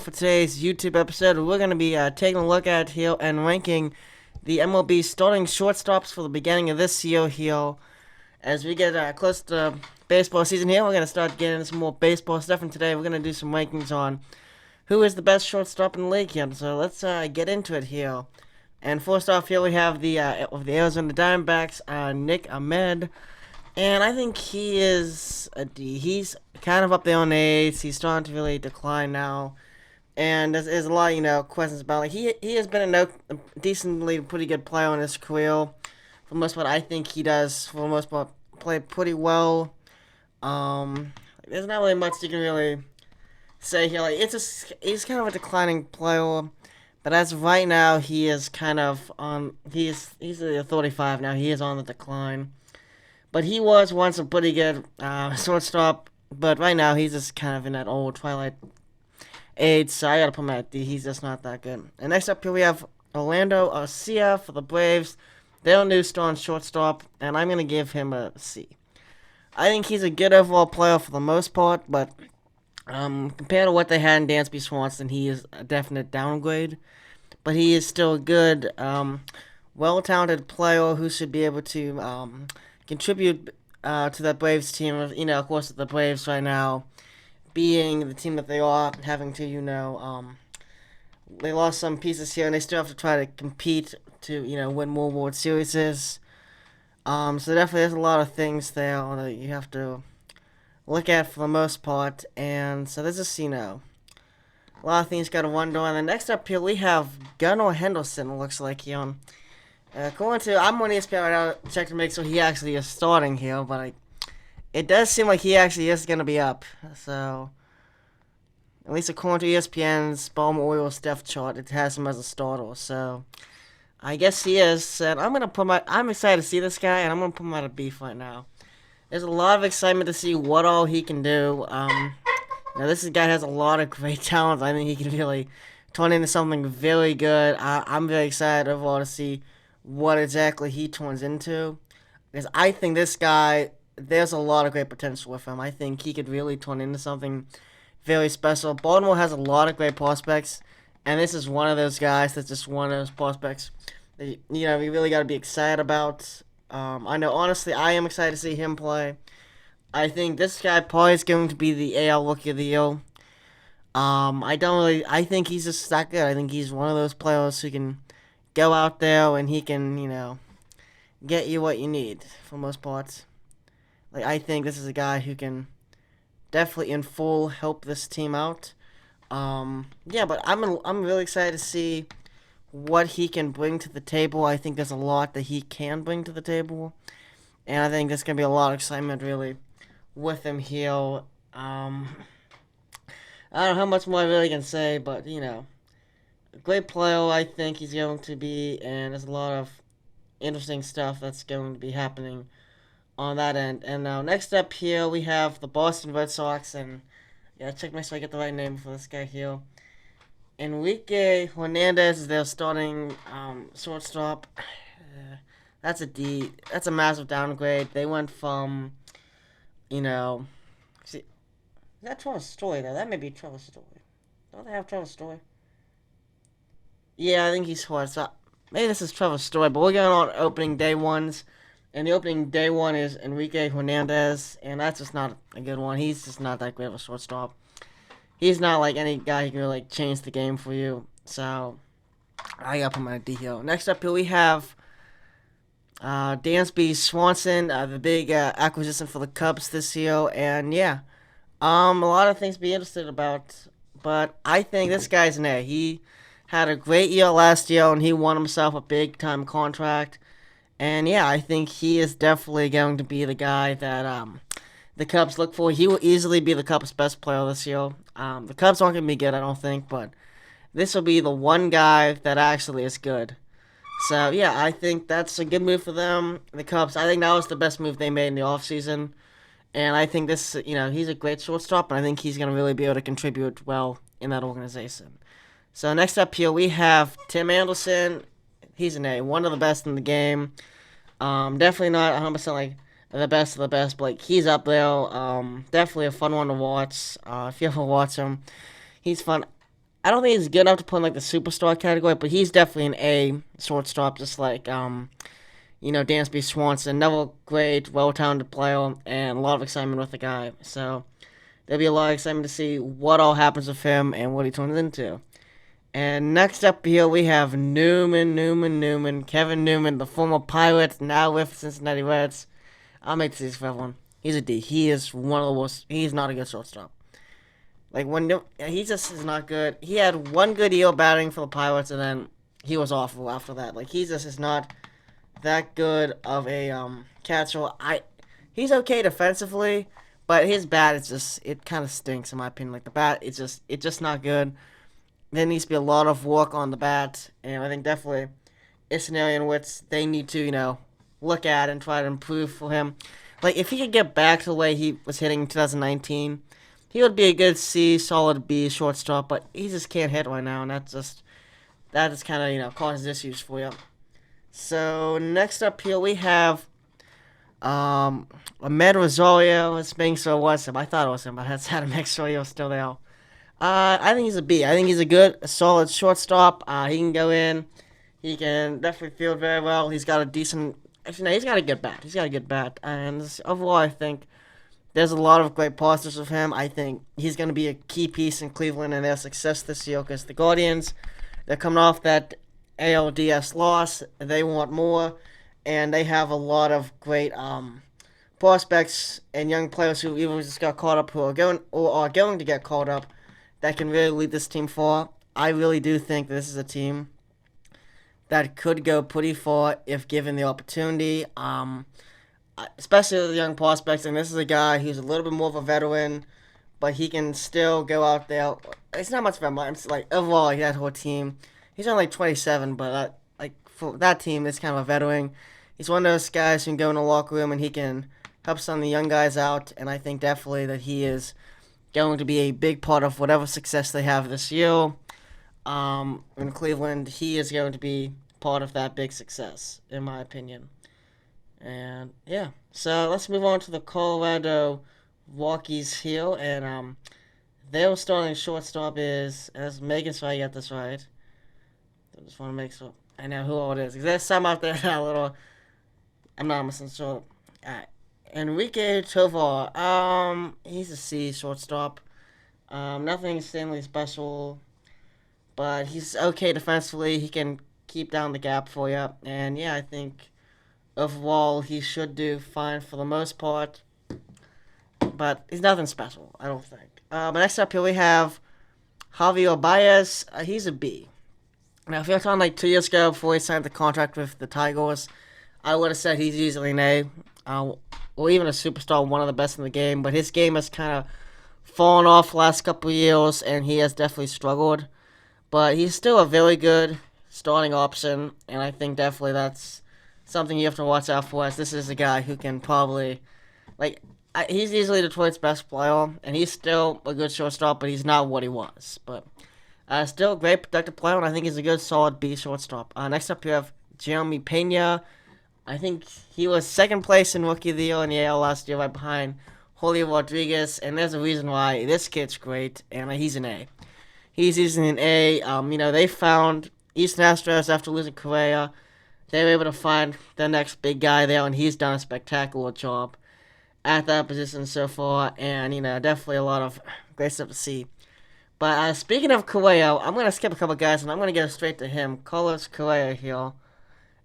For today's YouTube episode, we're going to be taking a look at here and ranking the MLB starting shortstops for the beginning of this year here. As we get close to baseball season here, we're going to start getting into some more baseball stuff, and today we're going to do some rankings on who is the best shortstop in the league here. So let's get into it here. And first off here, we have the Arizona Diamondbacks, Nick Ahmed. And I think he is a D. He's kind of up there on A's. He's starting to really decline now. And there's a lot, questions about like he has been a decently pretty good player in his career. For the most part, I think he does for the most part play pretty well. There's not really much you can really say here. Like he's kind of a declining player, but as of right now, he is kind of on. He's at 35 now. He is on the decline, but he was once a pretty good shortstop. But right now, he's just kind of in that old twilight age, so I gotta put him at D. He's just not that good. And next up here we have Orlando Arcia for the Braves. Their new starting shortstop, and I'm gonna give him a C. I think he's a good overall player for the most part, but compared to what they had in Dansby Swanson, he is a definite downgrade. But he is still a good, well-talented player who should be able to contribute to that Braves team. Of course, the Braves right now being the team that they are, having to, they lost some pieces here, and they still have to try to compete to, win more World Series. So definitely there's a lot of things there that you have to look at for the most part, and so there's just, a lot of things got to wonder. And then next up here, we have Gunnar Henderson, it looks like, here. According to, I'm on ESPN right now, check to make sure he actually is starting here, but it does seem like he actually is going to be up. So, at least according to ESPN's Baltimore Orioles depth chart, it has him as a starter. So, I guess he is. And I'm excited to see this guy, and I'm going to put him at a B right now. There's a lot of excitement to see what all he can do. This guy has a lot of great talent. I think he can really turn into something very good. I'm very excited overall to see what exactly he turns into. Because I think this guy, there's a lot of great potential with him. I think he could really turn into something very special. Baltimore has a lot of great prospects, and this is one of those guys that's just one of those prospects that, we really got to be excited about. I know, honestly, I am excited to see him play. I think this guy probably is going to be the AL Rookie of the Year. I think he's just that good. I think he's one of those players who can go out there and he can, get you what you need for the most part. Like, I think this is a guy who can definitely in full help this team out. But I'm really excited to see what he can bring to the table. I think there's a lot that he can bring to the table, and I think there's gonna be a lot of excitement really with him here. I don't know how much more I really can say, but a great player I think he's going to be, and there's a lot of interesting stuff that's going to be happening on that end. And now next up here we have the Boston Red Sox, and check make sure I get the right name for this guy here. Enrique Hernandez is their starting shortstop. That's a D. That's a massive downgrade. They went from, see, is that Trevor Story though? That may be Trevor Story. Don't they have Trevor Story? Yeah, I think he's shortstop. Maybe this is Trevor Story, but we're going on opening day ones. And the opening day one is Enrique Hernandez, and that's just not a good one. He's just not that great of a shortstop. He's not like any guy who can really change the game for you. So, I got him on a D here. Next up here we have Dansby Swanson, the big acquisition for the Cubs this year. And a lot of things to be interested about. But I think this guy's an A. He had a great year last year, and he won himself a big-time contract. And, I think he is definitely going to be the guy that the Cubs look for. He will easily be the Cubs' best player this year. The Cubs aren't going to be good, I don't think, but this will be the one guy that actually is good. So, I think that's a good move for them. The Cubs, I think that was the best move they made in the offseason. And I think this, he's a great shortstop, and I think he's going to really be able to contribute well in that organization. So, next up here, we have Tim Anderson. He's an A, one of the best in the game. Definitely not 100% like the best of the best, but like, he's up there. Definitely a fun one to watch. If you ever watch him, he's fun. I don't think he's good enough to put in like the superstar category, but he's definitely an A shortstop, just like Dansby Swanson. Another great, well-talented player, and a lot of excitement with the guy. So there'll be a lot of excitement to see what all happens with him and what he turns into. And next up here we have Kevin Newman, the former Pirate, now with Cincinnati Reds. I'll make this for everyone. He's a D. He is one of the worst. He's not a good shortstop. Like he just is not good. He had one good year batting for the Pirates, and then he was awful after that. Like he just is not that good of a catcher. He's okay defensively, but his bat is just it kind of stinks in my opinion. Like the bat, it's just not good. There needs to be a lot of work on the bat, and I think definitely it's an area in which they need to look at and try to improve for him. Like if he could get back to the way he was hitting in 2019, he would be a good C, solid B shortstop. But he just can't hit right now, and that just kind of causes issues for you. So next up here we have Ahmed Rosario. It's being so was him. I thought it was him, but that's had to make sure he was still there. I think he's a B. I think he's a solid shortstop. He can go in. He can definitely field very well. He's got a decent. Actually, no, he's got a good bat. He's got a good bat. And overall, I think there's a lot of great positives of him. I think he's going to be a key piece in Cleveland and their success this year because the Guardians, they're coming off that ALDS loss. They want more, and they have a lot of great prospects and young players who even just got caught up, who are going to get caught up, that can really lead this team far. I really do think this is a team that could go pretty far if given the opportunity. Especially with the young prospects, and this is a guy who's a little bit more of a veteran, but he can still go out there. It's not much of a it's like overall like that whole team. He's only like 27, but for that team, it's kind of a veteran. He's one of those guys who can go in the locker room and he can help some of the young guys out, and I think definitely that he is going to be a big part of whatever success they have this year. In Cleveland, he is going to be part of that big success, in my opinion. And yeah, so let's move on to the Colorado Rockies here, and their starting shortstop is, as making sure I get this right. I just want to make sure I know who all it is. There's some out there that a little. I'm not missing sure. Alright. Enrique Tovar. He's a C shortstop. Nothing extremely special, but he's okay defensively. He can keep down the gap for you, and yeah, I think overall he should do fine for the most part. But he's nothing special, I don't think. But next up here we have Javier Baez. He's a B. Now, if you're talking like 2 years ago before he signed the contract with the Tigers, I would have said he's easily an A. Or even a superstar, one of the best in the game. But his game has kind of fallen off the last couple of years, and he has definitely struggled. But he's still a very good starting option, and I think definitely that's something you have to watch out for, as this is a guy who can probably, he's easily Detroit's best player, and he's still a good shortstop, but he's not what he was. But still a great productive player, and I think he's a good solid B shortstop. Next up you have Jeremy Pena. I think he was second place in Rookie of the Year in the AL last year, right behind Julio Rodriguez, and there's a reason why. This kid's great, and he's an A. He's easily an A. They found Eastern Astros after losing Correa. They were able to find the next big guy there, and he's done a spectacular job at that position so far, and, definitely a lot of great stuff to see. But speaking of Correa, I'm going to skip a couple guys, and I'm going to get straight to him. Carlos Correa here.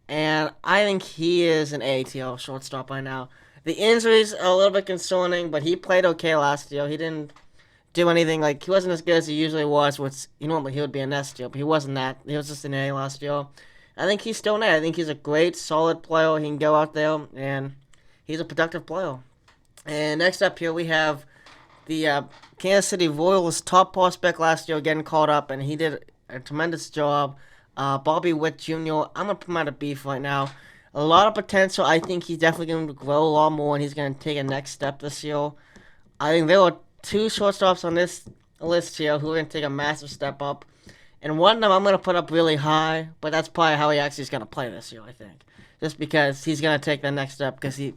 And I think he is an ATL shortstop by now. The injuries are a little bit concerning, but he played okay last year. He didn't do anything, he wasn't as good as he usually was, which normally he would be a next year, but he wasn't that. He was just an A last year. I think he's still an A. I think he's a great, solid player. He can go out there, and he's a productive player. And next up here we have the Kansas City Royals top prospect last year getting called up, and he did a tremendous job. Bobby Witt Jr., I'm going to put him at a B right now. A lot of potential. I think he's definitely going to grow a lot more, and he's going to take a next step this year. I think there are two shortstops on this list here who are going to take a massive step up. And one of them I'm going to put up really high, but that's probably how he actually is going to play this year, I think. Just because he's going to take the next step, because he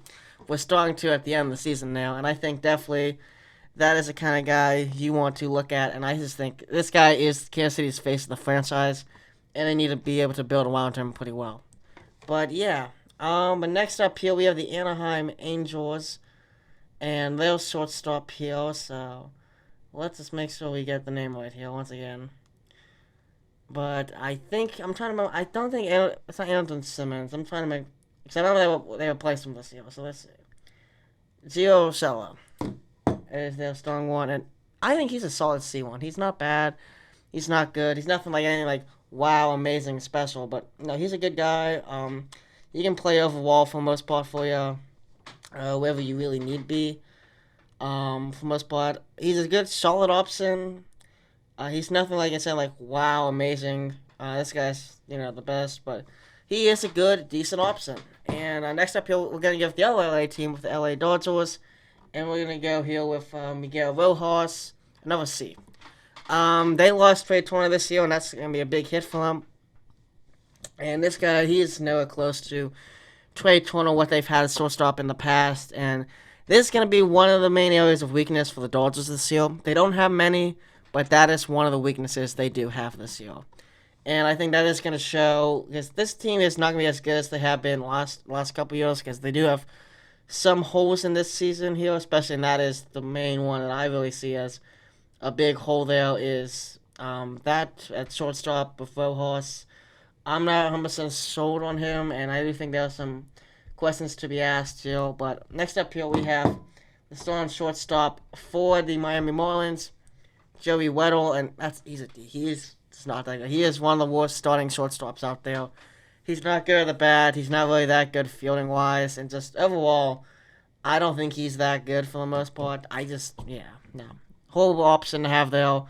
was starting to at the end of the season now. And I think definitely that is the kind of guy you want to look at. And I just think this guy is Kansas City's face of the franchise, and they need to be able to build around him pretty well. But yeah, but next up here we have the Anaheim Angels, and their shortstop here. So let's just make sure we get the name right here once again. But I think I'm trying to remember. I don't think it's not Anderson Simmons. I'm trying to make because I remember they replaced him this year. So let's see. Gio Urshela is their strong one, and I think he's a solid C1. He's not bad. He's not good. He's nothing like anything like wow, amazing, special. But no, he's a good guy. He can play overall for the most part for you, wherever you really need be. For the most part, he's a good, solid option. He's nothing like I said, like wow, amazing. This guy's the best, but he is a good, decent option. And next up here, we're gonna give the other LA team with the LA Dodgers, and we're gonna go here with Miguel Rojas, another C. They lost Trey Turner this year, and that's gonna be a big hit for them. And this guy, he is nowhere close to Trey Turner, what they've had as shortstop in the past, and this is gonna be one of the main areas of weakness for the Dodgers this year. They don't have many, but that is one of the weaknesses they do have this year. And I think that is going to show, because this team is not going to be as good as they have been last couple of years, because they do have some holes in this season here, especially, and that is the main one that I really see as a big hole there is that at shortstop with Rojas. I'm not 100% sold on him, and I do think there are some questions to be asked here. But next up here, we have the starting shortstop for the Miami Marlins, Joey Weddle, and he's not that good. He is one of the worst starting shortstops out there. He's not good at the bat. He's not really that good fielding wise, and just overall, I don't think he's that good for the most part. No. Horrible option to have there.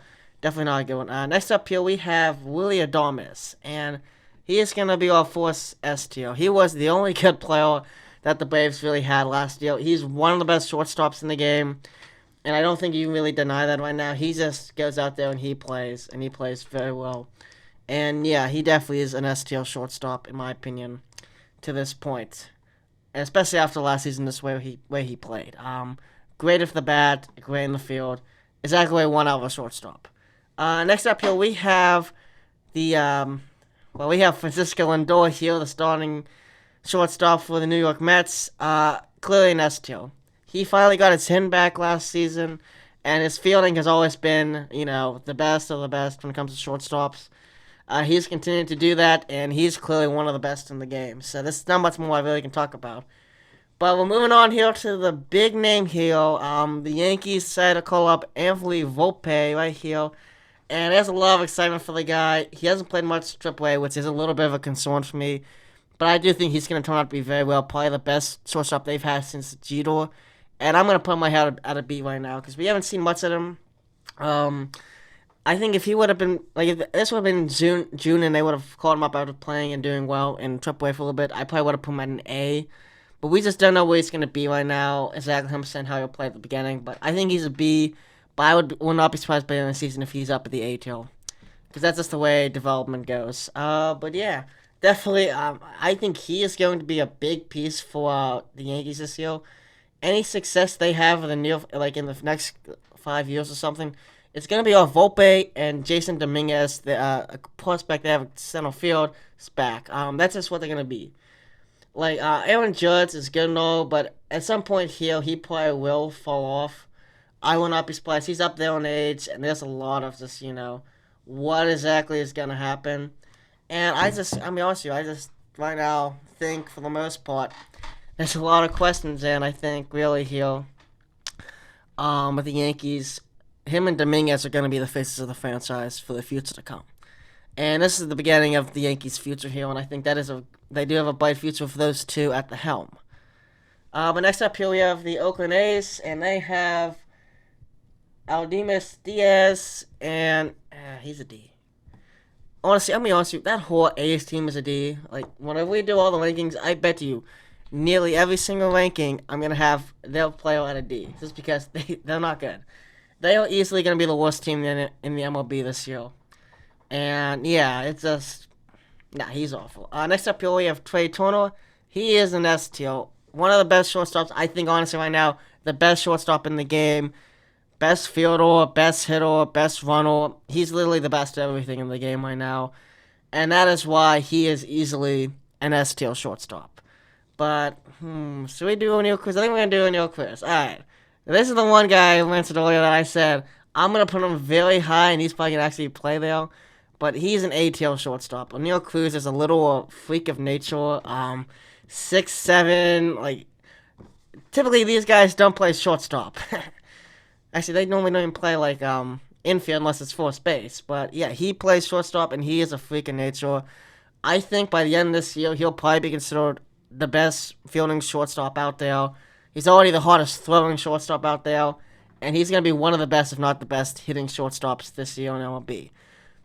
Definitely not a good one. Next up here, we have Willy Adames, and he is going to be our fourth S tier. He was the only good player that the Braves really had last year. He's one of the best shortstops in the game. And I don't think you can really deny that right now. He just goes out there and he plays very well. And yeah, he definitely is an STL shortstop, in my opinion, to this point. And especially after last season, this way he played. Great off the bat, great in the field. Exactly one out of a shortstop. Next up here, we have we have Francisco Lindor here, the starting shortstop for the New York Mets. Clearly an STL. He finally got his hin back last season, and his fielding has always been, the best of the best when it comes to shortstops. He's continued to do that, and he's clearly one of the best in the game. So this is not much more I really can talk about. But we're moving on here to the big name here. The Yankees decided to call up Anthony Volpe right here, and there's a lot of excitement for the guy. He hasn't played much AAA, which is a little bit of a concern for me. But I do think he's going to turn out to be very well, probably the best shortstop they've had since Jeter. And I'm going to put my head at a B right now because we haven't seen much of him. I think if he would have been, if this would have been June and they would have called him up after playing and doing well in AAA for a little bit, I probably would have put him at an A. But we just don't know where he's going to be right now, exactly 100% how he'll play at the beginning. But I think he's a B, but I will not be surprised by the end of the season if he's up at the A tier. Because that's just the way development goes. But yeah, definitely, I think he is going to be a big piece for the Yankees this year. Any success they have in the next 5 years or something, it's going to be off Volpe and Jason Dominguez, the prospect they have at center field, is back. That's just what they're going to be. Aaron Judge is good and all, but at some point here, he probably will fall off. I will not be surprised. He's up there in age, and there's a lot of just, what exactly is going to happen. And I'll be honest with you, I just right now think, for the most part, there's a lot of questions, and I think really here with the Yankees, him and Dominguez are going to be the faces of the franchise for the future to come. And this is the beginning of the Yankees' future here, and I think they do have a bright future for those two at the helm. But next up here we have the Oakland A's, and they have Aldemus Diaz, and he's a D. Honestly, I'm going to be honest with you, that whole A's team is a D. Whenever we do all the rankings, I bet you nearly every single ranking, I'm going to have their player at a D, just because they're not good. They are easily going to be the worst team in the MLB this year. And, yeah, it's just, he's awful. Next up here, we have Trey Turner. He is an S tier. One of the best shortstops, I think, honestly, right now, the best shortstop in the game. best fielder, best hitter, best runner. He's literally the best at everything in the game right now. And that is why he is easily an S-tier shortstop. But, should we do a new quiz? I think we're going to do a new quiz. Alright. This is the one guy I mentioned earlier that I said, I'm going to put him very high, and he's probably going to actually play there. But he's an A-tier shortstop. O'Neal Cruz is a little freak of nature. 6'7", like, typically these guys don't play shortstop. Actually, they normally don't even play, like, infield unless it's first base. But, yeah, he plays shortstop, and he is a freak of nature. I think by the end of this year, he'll probably be considered the best fielding shortstop out there. He's already the hottest throwing shortstop out there, and he's going to be one of the best, if not the best, hitting shortstops this year in MLB.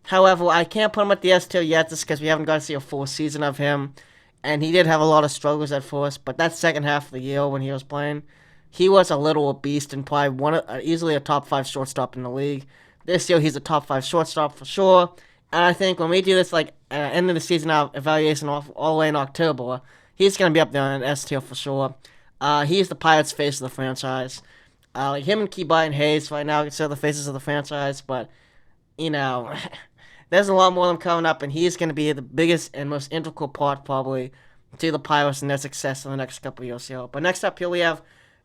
However, I can't put him at the S tier yet just because we haven't got to see a full season of him, and he did have a lot of struggles at first, but that second half of the year when he was playing, he was a little beast and probably easily a top 5 shortstop in the league. This year, he's a top 5 shortstop for sure, and I think when we do this, like, end of the season evaluation all the way in October, he's going to be up there in S tier for sure. He's the Pirates' face of the franchise. Like him and Ke'Bryan Hayes right now consider the faces of the franchise, but, you know, there's a lot more of them coming up, and he's going to be the biggest and most integral part, probably, to the Pirates and their success in the next couple of years here. But next up here, we have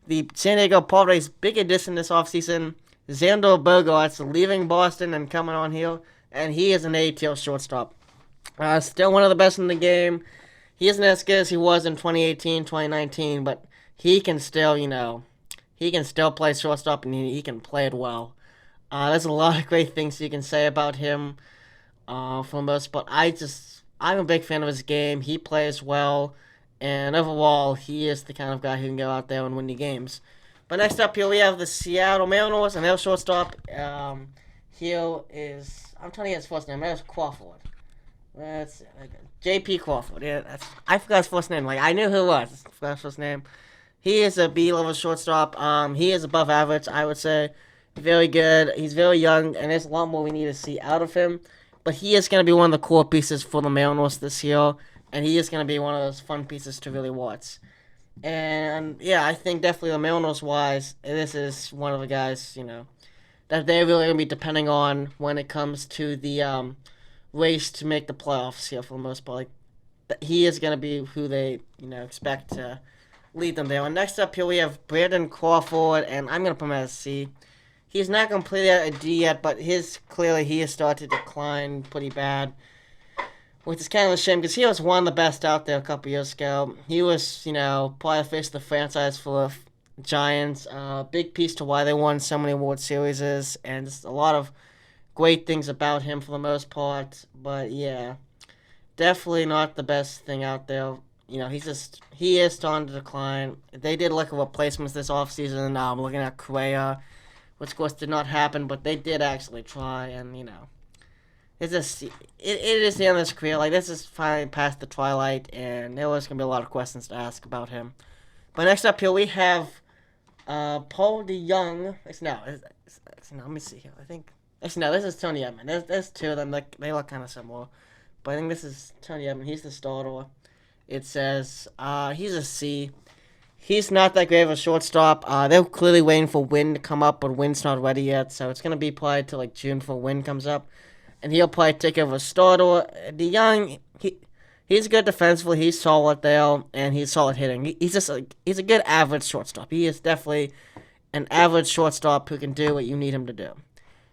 the San Diego Padres' big addition this offseason, Xander Bogaerts, leaving Boston and coming on here, and he is an A-tier shortstop. Still one of the best in the game. He isn't as good as he was in 2018, 2019, but he can still, he can still play shortstop, and he can play it well. There's a lot of great things you can say about him, for the most part. I'm a big fan of his game. He plays well, and overall, he is the kind of guy who can go out there and win you games. But next up here, we have the Seattle Mariners, and their shortstop, here is, I'm trying to get his first name. That's Crawford. That's J.P. Crawford. Yeah, I forgot his first name. Like, I knew who it was. I forgot his first name. He is a B-level shortstop. He is above average, I would say. Very good. He's very young, and there's a lot more we need to see out of him. But he is going to be one of the core pieces for the Mariners this year, and he is going to be one of those fun pieces to really watch. And, yeah, I think definitely the Mariners-wise, this is one of the guys, that they're really going to be depending on when it comes to the race to make the playoffs here for the most part. Like, he is going to be who they, expect to lead them there. And next up here, we have Brandon Crawford, and I'm going to put him as C. He's not completely at a D yet, but clearly he has started to decline pretty bad, which is kind of a shame because he was one of the best out there a couple years ago. He was, probably the face of the franchise for the Giants. Big piece to why they won so many World Series, and just a lot of great things about him for the most part. But yeah, definitely not the best thing out there. He is starting to decline. They did look at replacements this offseason. Looking at Correa, which of course did not happen, but they did actually try, and it's just it is the end of his career. Like, this is finally past the twilight, and there was gonna be a lot of questions to ask about him. But next up here we have Paul DeYoung. Let me see here. I think no, this is Tony Edman. There's two of them. They look kind of similar, but I think this is Tony Edman. He's the starter. It says he's a C. He's not that great of a shortstop. They're clearly waiting for Wynn to come up, but Wynn's not ready yet, so it's going to be probably till like June before Wynn comes up. And he'll probably take over starter. DeYoung, he's good defensively. He's solid there, and he's solid hitting. He's a good average shortstop. He is definitely an average shortstop who can do what you need him to do.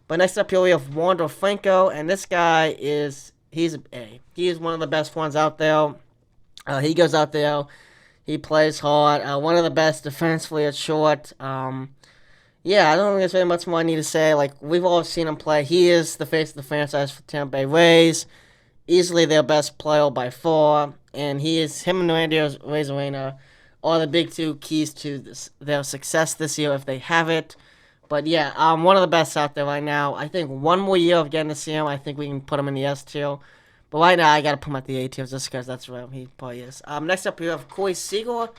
But next up here we have Wander Franco, and this guy he's an A. He is one of the best ones out there. He goes out there. He plays hard. One of the best defensively at short. Yeah, I don't think there's very much more I need to say. Like, we've all seen him play. He is the face of the franchise for Tampa Bay Rays. Easily their best player by far. And him and Randy Arozarena are the big two keys to their success this year if they have it. But yeah, one of the best out there right now. I think one more year of getting to see him, I think we can put him in the S tier. But right now, I got to put him at the A tier just because that's where he probably is. Next up, we have Corey Seager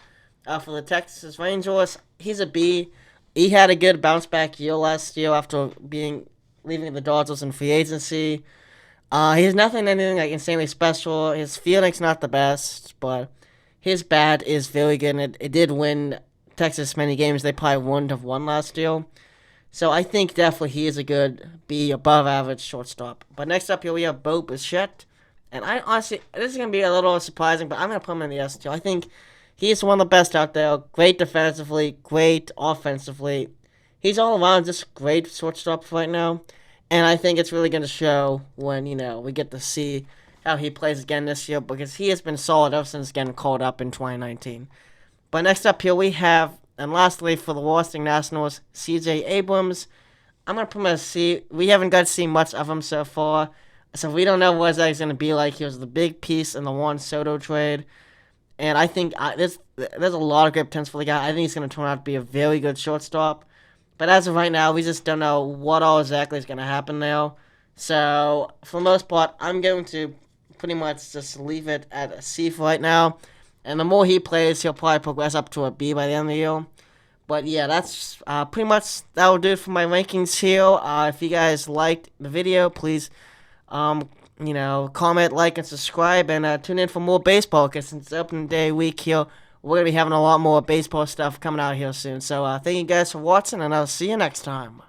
for the Texas Rangers. He's a B. He had a good bounce-back year last year after leaving the Dodgers in free agency. He's anything like insanely special. His fielding's not the best, but his bat is very good, and it did win Texas many games they probably wouldn't have won last year. So I think definitely he is a good B, above average shortstop. But next up here we have Bo Bichette. And I honestly, this is going to be a little surprising, but I'm going to put him in the S tier. I think he's one of the best out there. Great defensively, great offensively. He's all around just great shortstop right now. And I think it's really going to show when, we get to see how he plays again this year because he has been solid ever since getting called up in 2019. But next up here we have, and lastly for the Washington Nationals, C.J. Abrams. I'm going to put him as C. We haven't got to see much of him so far, so we don't know what he's going to be like. He was the big piece in the Juan Soto trade, and I think there's a lot of great potential for the guy. I think he's going to turn out to be a very good shortstop. But as of right now, we just don't know what all exactly is going to happen now. So, for the most part, I'm going to pretty much just leave it at a C for right now. And the more he plays, he'll probably progress up to a B by the end of the year. But yeah, that's pretty much, that will do it for my rankings here. If you guys liked the video, please, comment, like, and subscribe. And tune in for more baseball, because since it's opening day week here, we're going to be having a lot more baseball stuff coming out here soon. So thank you guys for watching, and I'll see you next time.